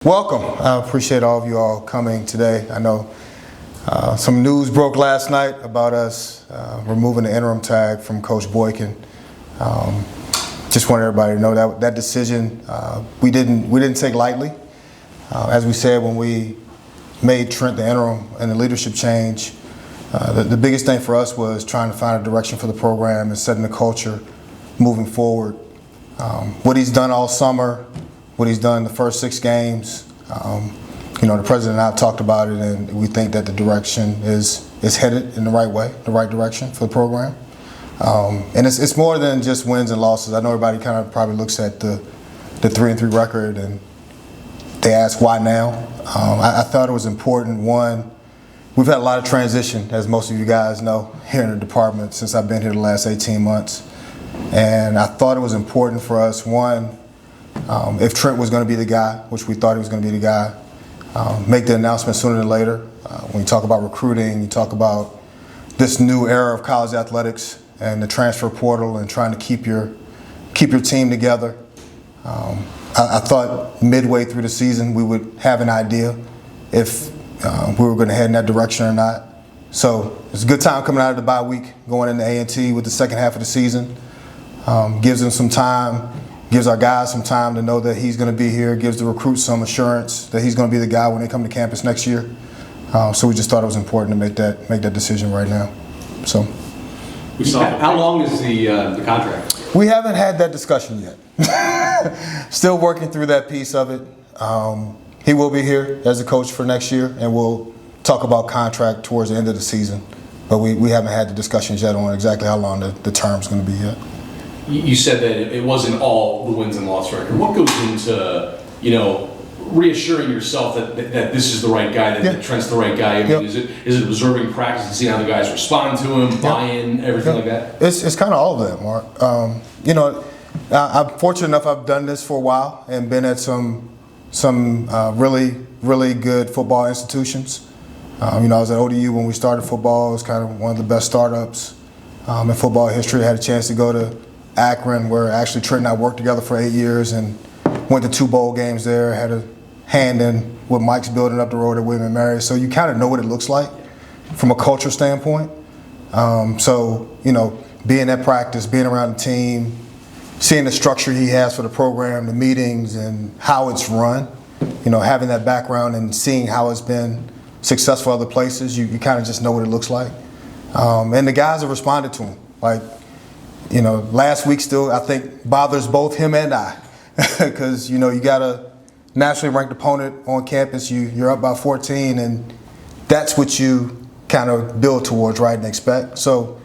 Welcome. I appreciate all of you all coming today. I know some news broke last night about us removing the interim tag from Coach Boykin. Just want everybody to know that decision we didn't take lightly. As we said when we made Trent the interim and the leadership change, the biggest thing for us was trying to find a direction for the program and setting the culture moving forward. What he's done all summer, what he's done the first 6 games, the president and I have talked about it, and we think that the direction is headed in the right way, the right direction for the program. And it's more than just wins and losses. I know everybody kind of probably looks at the 3-3 record and they ask why now. I thought it was important. One, we've had a lot of transition, as most of you guys know, here in the department since I've been here the last 18 months. And I thought it was important for us, one, if Trent was going to be the guy, which we thought he was going to be the guy, make the announcement sooner than later. When you talk about recruiting, you talk about this new era of college athletics and the transfer portal and trying to keep your team together. I thought midway through the season we would have an idea if we were going to head in that direction or not. So it's a good time coming out of the bye week, going into A&T with the second half of the season. Gives them some time. Gives our guys some time to know that he's going to be here, gives the recruits some assurance that he's going to be the guy when they come to campus next year. So we just thought it was important to make that decision right now. So, how long is the contract? We haven't had that discussion yet. Still working through that piece of it. He will be here as a coach for next year, and we'll talk about contract towards the end of the season. But we haven't had the discussions yet on exactly how long the term's going to be yet. You said that it wasn't all the wins and loss record. What goes into, reassuring yourself that this is the right guy, that Trent's the right guy? I mean, is it observing practice and seeing how the guys respond to him, buy-in, everything like that? It's kind of all of that, Mark. I'm fortunate enough I've done this for a while and been at some really, really good football institutions. I was at ODU when we started football. It was kind of one of the best startups in football history. I had a chance to go to Akron, where actually Trent and I worked together for 8 years and went to 2 bowl games there, had a hand in what Mike's building up the road at William & Mary. So you kind of know what it looks like from a culture standpoint. Being at practice, being around the team, seeing the structure he has for the program, the meetings and how it's run, having that background and seeing how it's been successful other places, you kind of just know what it looks like. And the guys have responded to him. Last week still, I think, bothers both him and I. Because, you got a nationally ranked opponent on campus, you're up by 14, and that's what you kind of build towards, right, and expect. So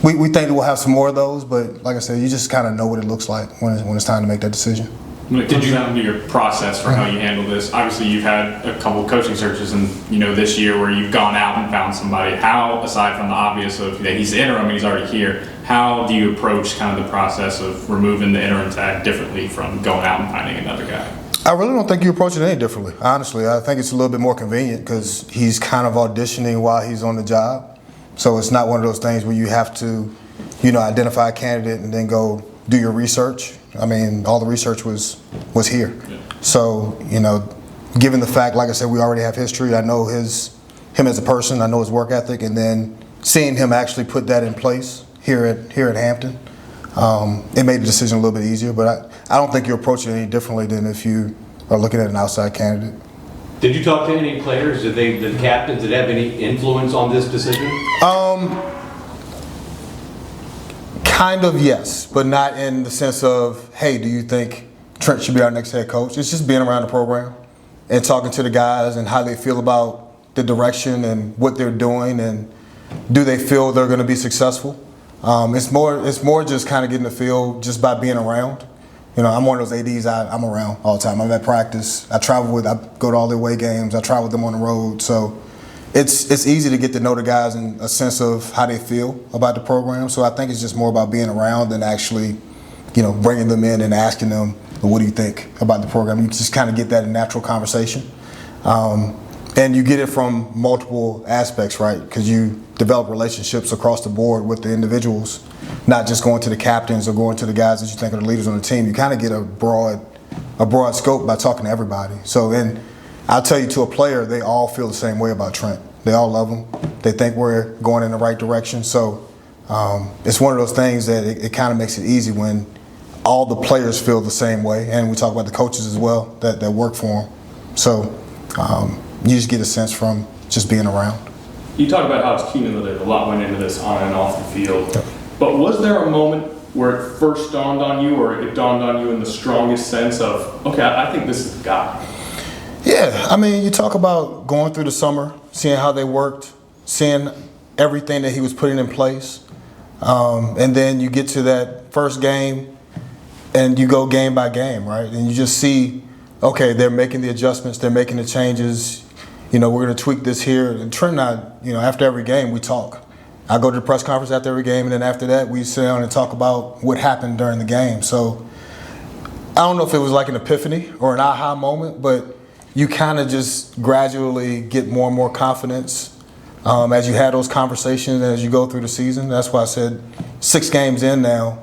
we think that we'll have some more of those, but like I said, you just kind of know what it looks like when it's time to make that decision. When it comes down to your process for how you handle this, obviously you've had a couple of coaching searches and this year where you've gone out and found somebody. How, aside from the obvious of that he's the interim and he's already here, how do you approach kind of the process of removing the interim tag differently from going out and finding another guy? I really don't think you approach it any differently, honestly. I think it's a little bit more convenient because he's kind of auditioning while he's on the job. So it's not one of those things where you have to, identify a candidate and then go do your research. I mean, all the research was here. Yeah. So, given the fact, like I said, we already have history. I know him as a person. I know his work ethic, and then seeing him actually put that in place here at Hampton, it made the decision a little bit easier. But I don't think you approach it any differently than if you are looking at an outside candidate. Did you talk to any players? The captains, did have any influence on this decision? Kind of, yes, but not in the sense of, hey, do you think Trent should be our next head coach? It's just being around the program and talking to the guys and how they feel about the direction and what they're doing and do they feel they're going to be successful. It's more just kind of getting the feel just by being around. I'm one of those ADs, I'm around all the time. I'm at practice. I go to all the away games. I travel with them on the road. So it's easy to get to know the guys in a sense of how they feel about the program. So I think it's just more about being around than actually, bringing them in and asking them, well, what do you think about the program? You just kind of get that in natural conversation. And you get it from multiple aspects, right? Because you develop relationships across the board with the individuals, not just going to the captains or going to the guys that you think are the leaders on the team. You kind of get a broad a broad scope by talking to everybody. So, and I'll tell you, to a player, they all feel the same way about Trent. They all love him. They think we're going in the right direction. So it's one of those things that it kind of makes it easy when all the players feel the same way. And we talk about the coaches as well that work for them. So you just get a sense from just being around. You talk about how it's cumulative. A lot went into this on and off the field. Yep. But was there a moment where it first dawned on you, or it dawned on you in the strongest sense of, okay, I think this is the guy? Yeah, I mean, you talk about going through the summer, seeing how they worked, seeing everything that he was putting in place. And then you get to that first game and you go game by game, right? And you just see, okay, they're making the adjustments, they're making the changes. You know, we're going to tweak this here. And Trent and I, you know, after every game, we talk. I go to the press conference after every game, and then after that, we sit down and talk about what happened during the game. So I don't know if it was like an epiphany or an aha moment, but you kind of just gradually get more and more confidence as you have those conversations and as you go through the season. That's why I said 6 games in now,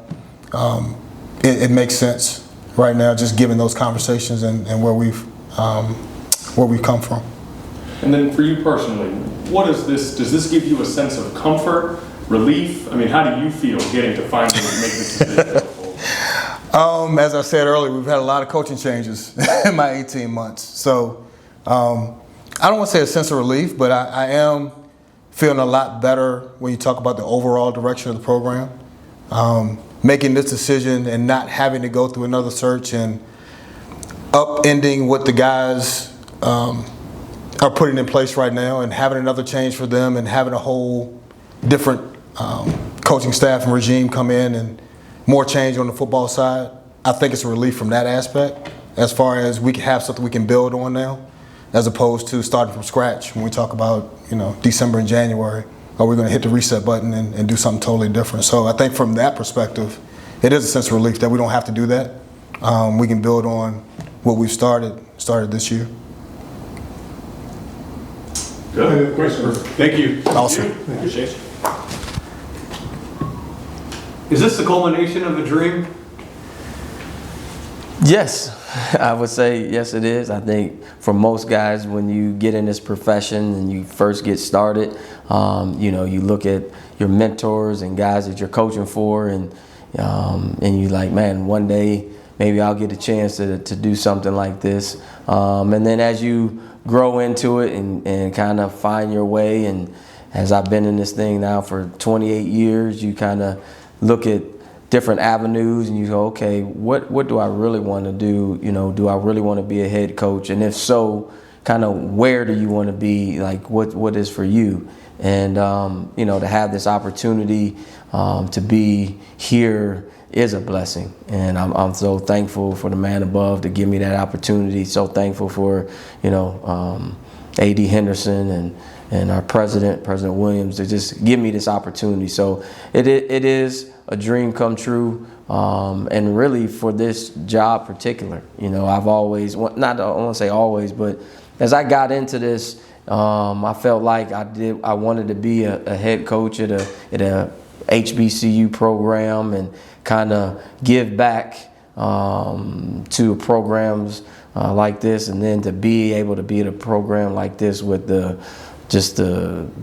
it makes sense right now, just given those conversations and where we've come from. And then for you personally, what is this? Does this give you a sense of comfort, relief? I mean, how do you feel getting to finally make this decision? As I said earlier, we've had a lot of coaching changes in my 18 months. So I don't want to say a sense of relief, but I am feeling a lot better when you talk about the overall direction of the program. Making this decision and not having to go through another search and upending what the guys are putting in place right now, and having another change for them, and having a whole different coaching staff and regime come in, and more change on the football side. I think it's a relief from that aspect, as far as we can have something we can build on now, as opposed to starting from scratch when we talk about, you know, December and January. Are we going to hit the reset button and do something totally different? So I think from that perspective, it is a sense of relief that we don't have to do that. We can build on what we've started this year. Good. Great, sir. Thank you. Awesome. Appreciate you. Is this the culmination of a dream? Yes, I would say yes it is. I think for most guys, when you get in this profession and you first get started, you know, you look at your mentors and guys that you're coaching for, and you like, man, one day maybe I'll get a chance to do something like this. And then as you grow into it and kind of find your way, and as I've been in this thing now for 28 years, you kind of look at different avenues and you go, okay, what do I really want to do? You know, do I really want to be a head coach? And if so, kind of where do you want to be? Like what is for you? And you know, to have this opportunity to be here is a blessing, and I'm so thankful for the man above to give me that opportunity. So thankful for, you know, AD Henderson and our President Williams, to just give me this opportunity. So it is a dream come true, and really for this job particular, you know, I've always, I want to say always, but as I got into this, I felt like I wanted to be a head coach at a HBCU program and kind of give back to programs like this, and then to be able to be at a program like this with the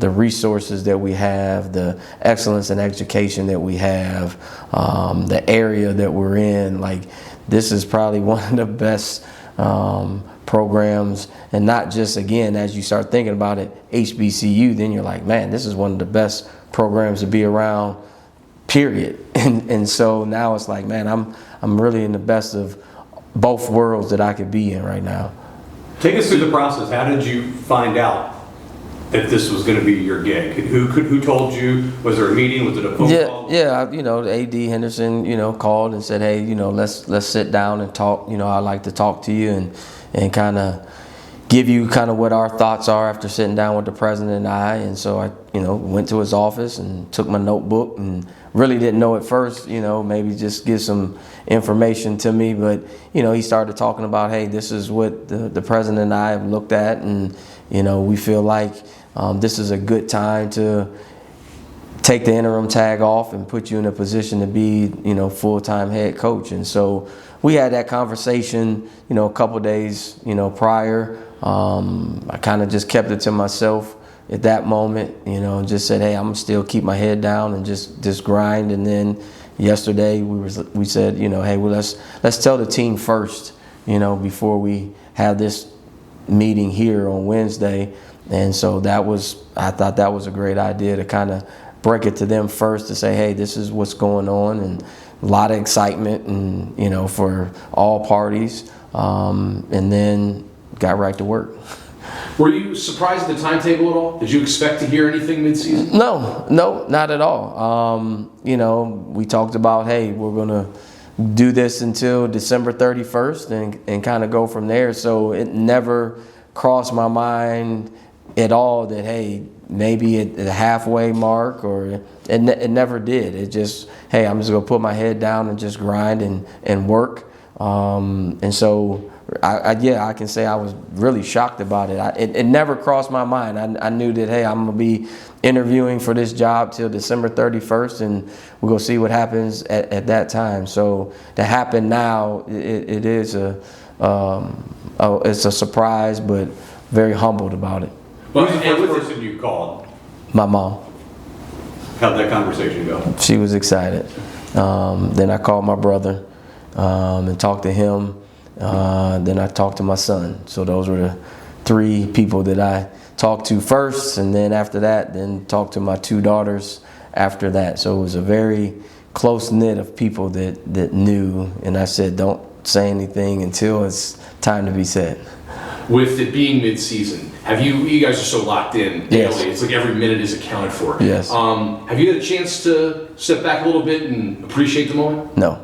resources that we have, the excellence in education that we have, the area that we're in. Like, this is probably one of the best programs, and not just, again, as you start thinking about it, HBCU, then you're like, man, this is one of the best programs to be around, period. And so now it's like, man, I'm really in the best of both worlds that I could be in right now. Take us through the process. How did you find out that this was going to be your gig? Who told you? Was there a meeting? Was it a phone call? Yeah. You know, AD Henderson, you know, called and said, hey, you know, let's sit down and talk. You know, I'd like to talk to you and kind of give you kind of what our thoughts are after sitting down with the president and I. And so I, you know, went to his office and took my notebook, and really didn't know at first, you know, maybe just give some information to me. But, you know, he started talking about, hey, this is what the president and I have looked at, and, you know, we feel like this is a good time to take the interim tag off and put you in a position to be, you know, full-time head coach. And so we had that conversation, a couple days, prior. I kind of just kept it to myself at that moment, and just said, hey, I'm gonna still keep my head down and just grind. And then yesterday we said, hey, well, let's tell the team first, before we have this meeting here on Wednesday. And so I thought that was a great idea to kind of break it to them first, to say, hey, this is what's going on, and a lot of excitement, and for all parties, and then got right to work. Were you surprised at the timetable at all? Did you expect to hear anything midseason? No, not at all. We talked about, hey, we're gonna do this until December 31st and kind of go from there. So it never crossed my mind at all that, hey, maybe at the halfway mark, or it never did. It just, hey, I'm just gonna put my head down and just grind and work. And so I can say I was really shocked about it. It never crossed my mind. I knew that, hey, I'm gonna be interviewing for this job till December 31st, and we're gonna see what happens at that time. So to happen now, it is it's a surprise, but very humbled about it. Who's the first person you called? My mom. How'd that conversation go? She was excited. Then I called my brother and talked to him. Then I talked to my son. So those were the three people that I talked to first, and then after that, then talked to my two daughters after that. So it was a very close knit of people that knew, and I said, don't say anything until it's time to be said. With it being mid-season, you guys are so locked in Yes. daily, it's like every minute is accounted for. Yes. Have you had a chance to step back a little bit and appreciate the moment? No.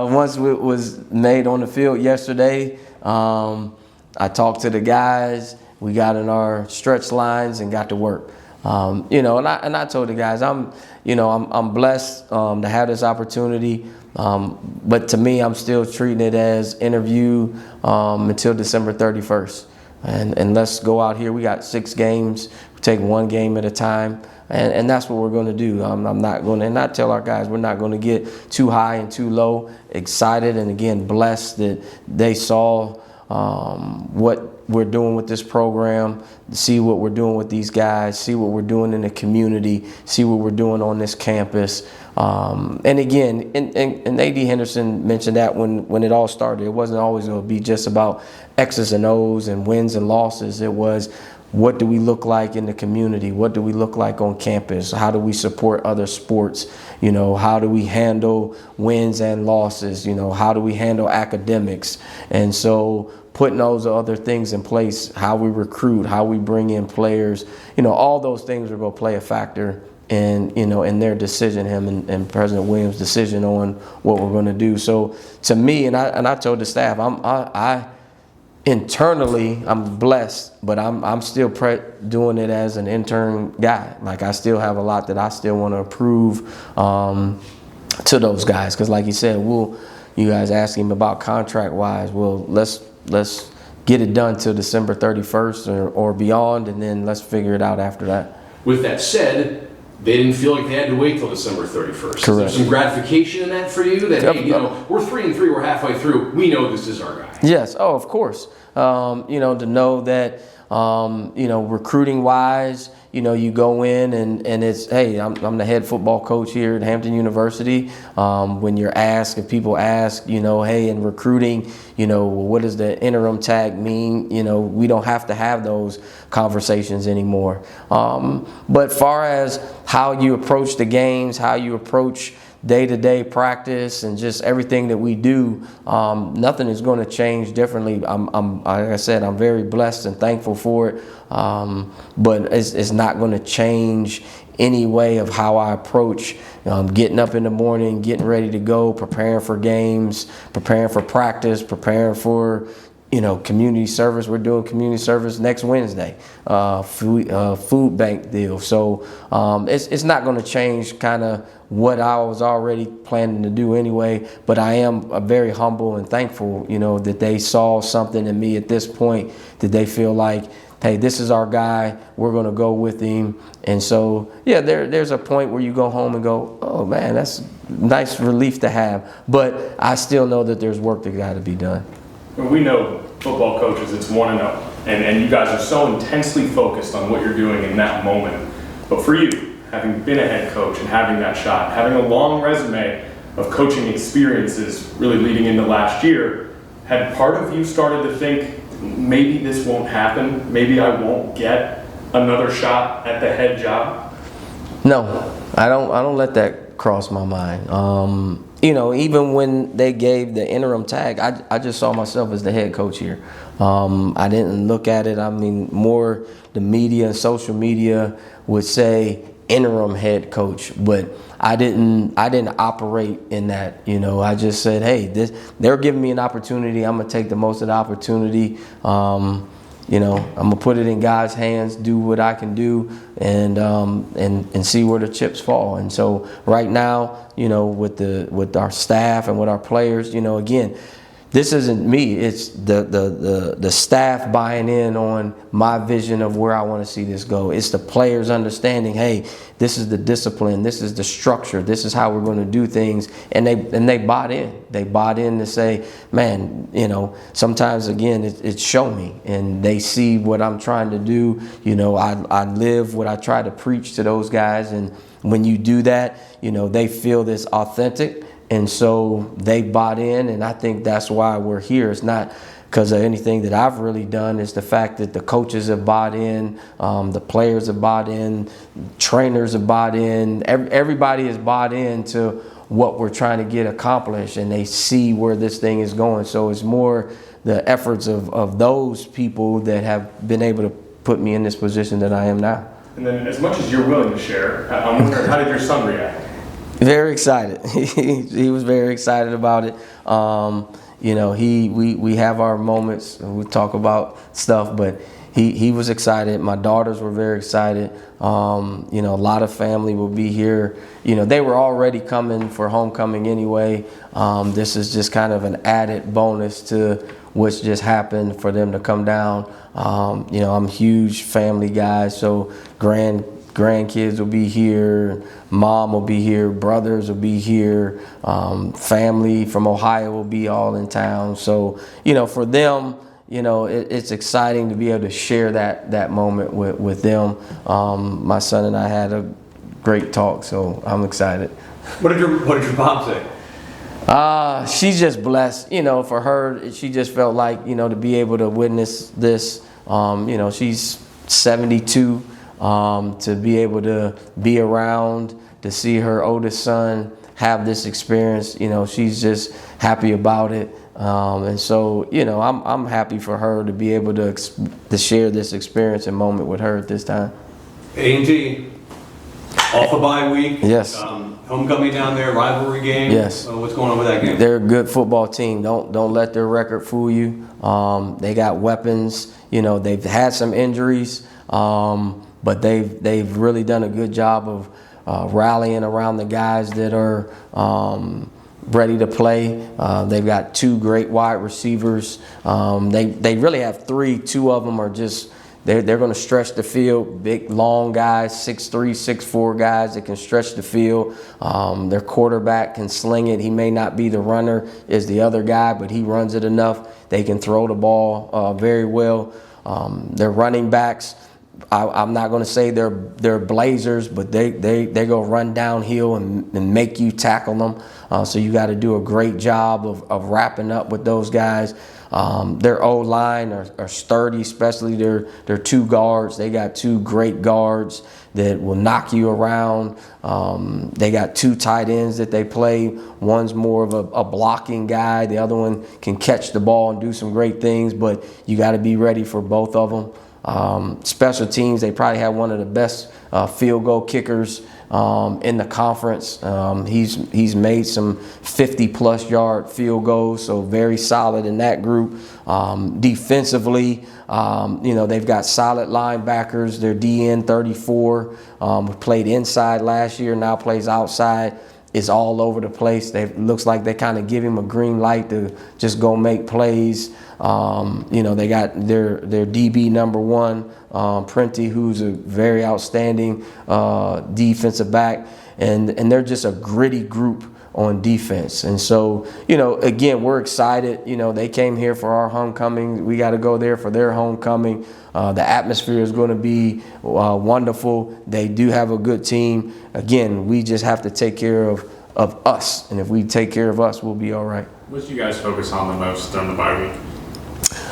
Once it was made on the field yesterday, I talked to the guys. We got in our stretch lines and got to work. And I told the guys, I'm blessed to have this opportunity. But to me, I'm still treating it as interview until December 31st. And let's go out here. We got 6 games. We take one game at a time. And that's what we're going to do. I'm not going to, and I tell our guys, we're not going to get too high and too low. Excited and, again, blessed that they saw what we're doing with this program, see what we're doing with these guys, see what we're doing in the community, see what we're doing on this campus. And again, and A.D. Henderson mentioned that when it all started, it wasn't always going to be just about X's and O's and wins and losses. It was, what do we look like in the community? What do we look like on campus? How do we support other sports? How do we handle wins and losses? How do we handle academics? And so putting those other things in place, how we recruit, how we bring in players, all those things are going to play a factor in their decision, him and President Williams' decision on what we're going to do. So to me, and I told the staff, internally, I'm blessed, but I'm still doing it as an intern guy. Like, I still have a lot that I still want to prove to those guys. Because like you said, you guys ask him about contract-wise. Well, let's get it done till December 31st or beyond, and then let's figure it out after that. With that said, they didn't feel like they had to wait till December 31st. Is there Correct. some gratification in that for you? That, Yep. hey, we're 3-3, we're halfway through. We know this is our guy. Yes. Oh, of course. To know that, recruiting wise, you go in and it's, hey, I'm the head football coach here at Hampton University. When if people ask, hey, in recruiting, what does the interim tag mean? We don't have to have those conversations anymore. But far as how you approach the games, how you approach day-to-day practice and just everything that we do, nothing is going to change differently. Like I said, I'm very blessed and thankful for it, but it's not going to change any way of how I approach getting up in the morning, getting ready to go, preparing for games, preparing for practice, preparing for community service. We're doing community service next Wednesday, food bank deal. So it's not going to change kind of what I was already planning to do anyway, but I am very humble and thankful, that they saw something in me at this point that they feel like hey, this is our guy. We're going to go with him. And so, yeah, there's a point where you go home and go, oh, man, that's nice relief to have. But I still know that there's work that got to be done. We know football coaches, it's 1-0. And you guys are so intensely focused on what you're doing in that moment. But for you, having been a head coach and having that shot, having a long resume of coaching experiences really leading into last year, had part of you started to think, maybe this won't happen, maybe I won't get another shot at the head job? No, I don't let that cross my mind. You know, even when they gave the interim tag, I just saw myself as the head coach here. I didn't look at it. I mean, more the media and social media would say interim head coach, but I didn't operate in that. You know, I just said, hey, they're giving me an opportunity. I'm gonna take the most of the opportunity. You know, I'm gonna put it in God's hands, do what I can do, and see where the chips fall. And so right now, you know, with our staff and with our players, you know, again, this isn't me. It's the staff buying in on my vision of where I want to see this go. It's the players understanding, hey, this is the discipline, this is the structure, this is how we're going to do things, and they bought in. They bought in to say, man, you know, sometimes again it's show me, and they see what I'm trying to do. You know, I live what I try to preach to those guys, and when you do that, you know, they feel this authentic. And so they bought in, and I think that's why we're here. It's not because of anything that I've really done. It's the fact that the coaches have bought in, the players have bought in, trainers have bought in. Everybody has bought into what we're trying to get accomplished, and they see where this thing is going. So it's more the efforts of those people that have been able to put me in this position that I am now. And then as much as you're willing to share, I'm wondering, how did your son react? Very excited. He was very excited about it. You know, we have our moments and we talk about stuff, but he was excited. My daughters were very excited. You know, a lot of family will be here. You know, they were already coming for homecoming anyway. This is just kind of an added bonus to what's just happened for them to come down. You know, I'm a huge family guy, so grandkids will be here, mom will be here, brothers will be here, family from Ohio will be all in town. So, you know, for them, you know, it's exciting to be able to share that moment with them. My son and I had a great talk, so I'm excited. What did your mom say? She's just blessed, you know, for her, she just felt like, you know, to be able to witness this, you know, she's 72. To be able to be around, to see her oldest son have this experience, you know, she's just happy about it. And so, you know, I'm happy for her to be able to share this experience and moment with her at this time. A&T, off a bye week. Yes. Homecoming down there, rivalry game. Yes. What's going on with that game? They're a good football team. Don't let their record fool you. They got weapons. You know, they've had some injuries. But they've really done a good job of rallying around the guys that are ready to play. They've got two great wide receivers. They really have three. Two of them are just they're going to stretch the field. Big, long guys, 6'3", 6'4" guys that can stretch the field. Their quarterback can sling it. He may not be the runner as the other guy, but he runs it enough. They can throw the ball very well. Their running backs, I'm not going to say they're blazers, but they go run downhill and make you tackle them. So you got to do a great job of wrapping up with those guys. Their O-line are sturdy, especially their two guards. They got two great guards that will knock you around. They got two tight ends that they play. One's more of a blocking guy. The other one can catch the ball and do some great things, but you got to be ready for both of them. Special teams, they probably have one of the best field goal kickers in the conference. He's made some 50-plus yard field goals, so very solid in that group. Defensively, you know, they've got solid linebackers. Their DN 34 played inside last year, now plays outside. is all over the place. Looks like they kind of give him a green light to just go make plays. They got their DB number one, Prenti, who's a very outstanding defensive back, and they're just a gritty group on defense. And so, again, we're excited. They came here for our homecoming. We got to go there for their homecoming. The atmosphere is going to be wonderful. They do have a good team. Again, we just have to take care of us. And if we take care of us, we'll be all right. What do you guys focus on the most during the bye week?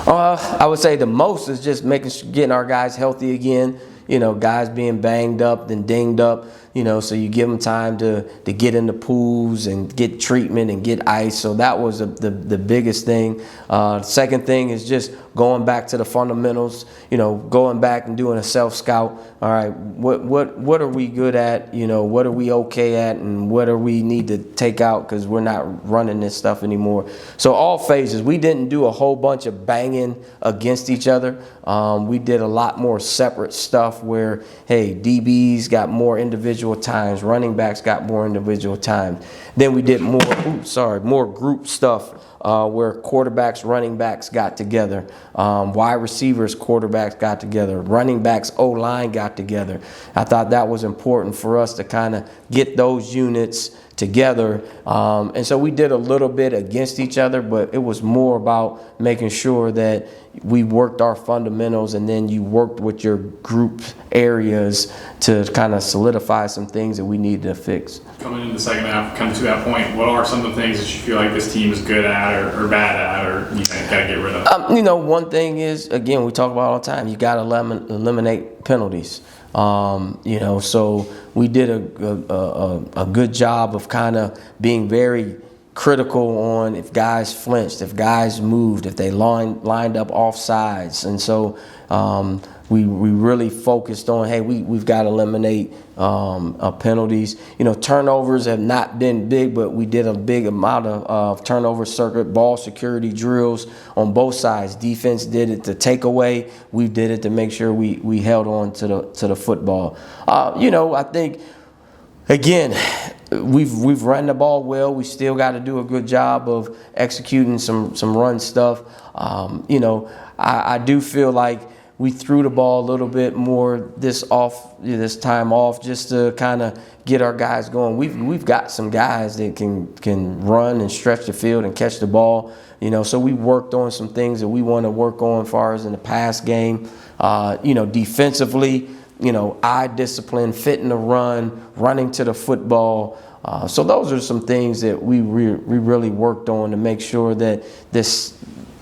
I would say the most is just getting our guys healthy again. Guys being banged up and dinged up, so you give them time to get in the pools and get treatment and get ice. So that was the biggest thing. Second thing is just going back to the fundamentals, going back and doing a self-scout. All right, what are we good at? What are we okay at, and what do we need to take out because we're not running this stuff anymore. So all phases. We didn't do a whole bunch of banging against each other. We did a lot more separate stuff where, hey, DBs got more individual times, running backs got more individual times. Then we did more group stuff where quarterbacks, running backs got together, wide receivers, quarterbacks got together, running backs, O-line got together. I thought that was important for us to kind of get those units together. And so we did a little bit against each other, but it was more about making sure that we worked our fundamentals and then you worked with your group areas to kind of solidify some things that we needed to fix. Coming into the second half, coming to that point, what are some of the things that you feel like this team is good at or bad at or you got to get rid of? One thing is, again, we talk about all the time, you got to eliminate penalties. So we did a good job of kind of being very critical on if guys flinched, if guys moved, if they lined up off sides. And so we really focused on, hey, we've got to eliminate penalties. Turnovers have not been big, but we did a big amount of turnover circuit, ball security drills on both sides. Defense did it to take away. We did it to make sure we held on to the football. I think, again, we've run the ball well. We still got to do a good job of executing some run stuff. I do feel like we threw the ball a little bit more this time off just to kind of get our guys going. We've got some guys that can run and stretch the field and catch the ball. So we worked on some things that we want to work on as far as in the pass game. Defensively, eye discipline, fitting the run, running to the football. So those are some things that we really worked on to make sure that this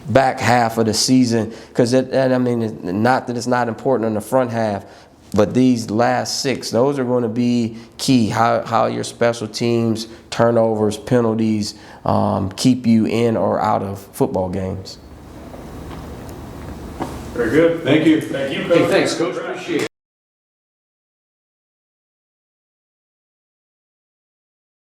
back half of the season, because not that it's not important in the front half, but these last 6, those are going to be key. How your special teams, turnovers, penalties keep you in or out of football games. Very good. Thank you. Thank you, Hey, Coach. thanks, Coach. Appreciate it.